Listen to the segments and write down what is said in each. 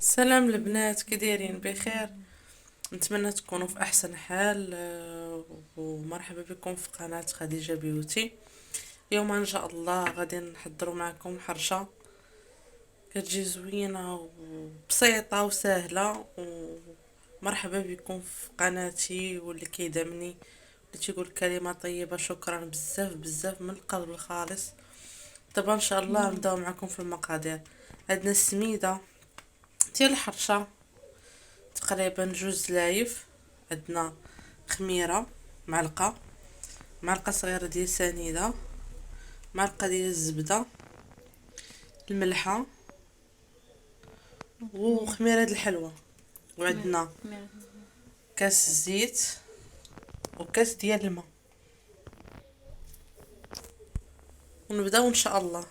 سلام البنات، كي دايرين؟ بخير. نتمنى تكونوا في احسن حال. ومرحبا بكم في قناة خديجة بيوتي. اليوم ان شاء الله غادي نحضروا معكم حرشة كتجي زوينة وبسيطة وسهلة. ومرحبا بكم في قناتي، واللي كيدعمني واللي تيقول كلمة طيبة شكرا بزاف بزاف من القلب الخالص. طبعا ان شاء الله نبداو معكم في المقادير. عندنا السميدة ديال الحرشة تقريبا 2 لايف. عندنا خميرة، معلقة صغيرة ديال سنيدة، معلقة ديال الزبدة، الملحة، وخميرة د الحلوى. وعندنا كاس زيت وكاس ديال الماء. ونبداو ان شاء الله.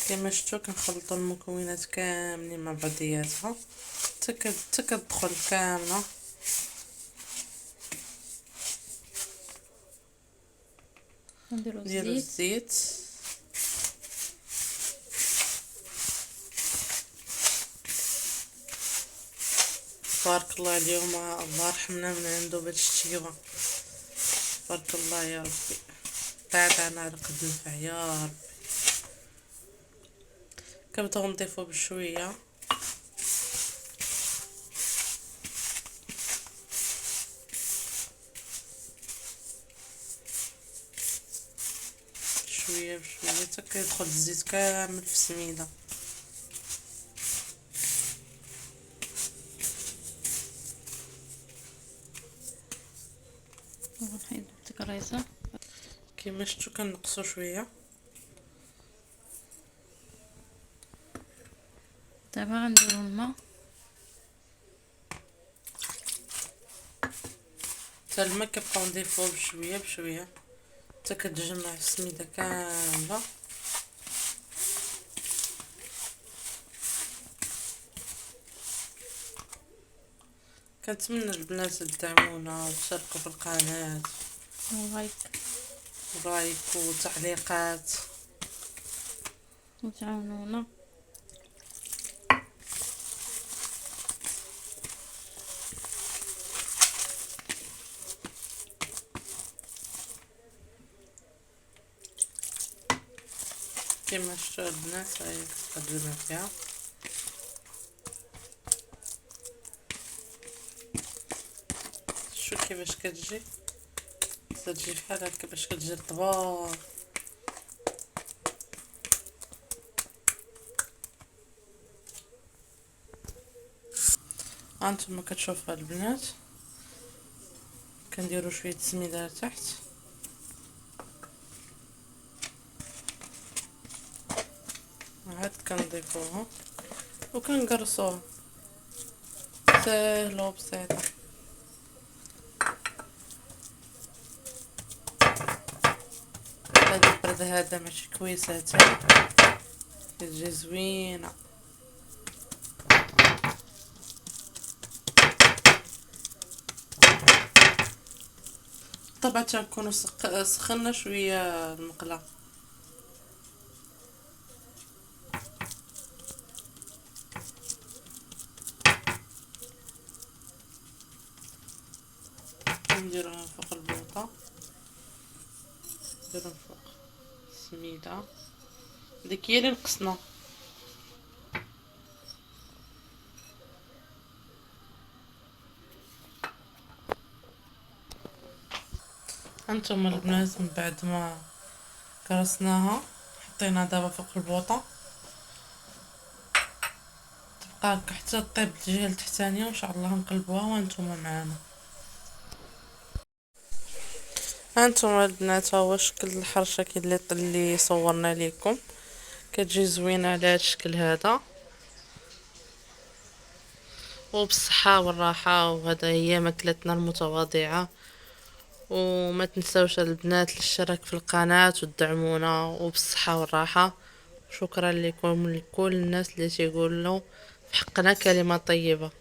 كما شفتوا كنخلطوا المكونات كاملين مع بعضياتها حتى كتدخل كامله. نديرو الزيت، بارك الله اليوم، الله يرحمنا من عنده بهاد الشتيوه. بارك الله يا ربي، بعد عنا على قد نفع يا ربي. كنبداو نضيفو بشويه بشويه حتى كيدخل الزيت كامل في السميده. ونحيد التكريسه. كيما شفتوا كنقصو شويه. دابا غنديرو الماء، حتى الماء كنبقاو نضيفوه بشويه بشويه حتى كتجمع السميده كامله. كنتمنى البنات تدعمونا وتشاركوا في القناه ولايك ورايك وتعليقات. وتعاونونا. كيما شفتوا البنات هاهي كتقدمها فيها. شو كيفاش كتجي بحال هكا باش كتجي طبار. هانتوما كتشوفوا البنات كنديروا شويه سميده تحت، عاد كنضيفوها وكنقرصوها. سهله وبسيطه. هاد البرد هذا ماشي كويسات، كتجي زوينه. طبعا تنكونوا سخنا شويه المقله. نديروها فوق البوطه، نديرو فوق السميده ديك هي اللي نقصنا. هانتوما البنات من بعد ما كرسناها حطينا دابا فوق البوطه، تبقى هكا حتى طيب الجهه التحتانيه وان شاء الله نقلبوها وانتوما معانا. هانتوما البنات هو شكل الحرشه اللي صورنا لكم. كتجي زوينه على هذا الشكل هذا وبالصحه والراحه. وهذا هي ماكلتنا المتواضعه. وما تنسوش البنات الاشتراك في القناه وتدعمونا وبالصحه والراحه. شكرا لكم لكل الناس اللي تيقولوا في حقنا كلمه طيبه.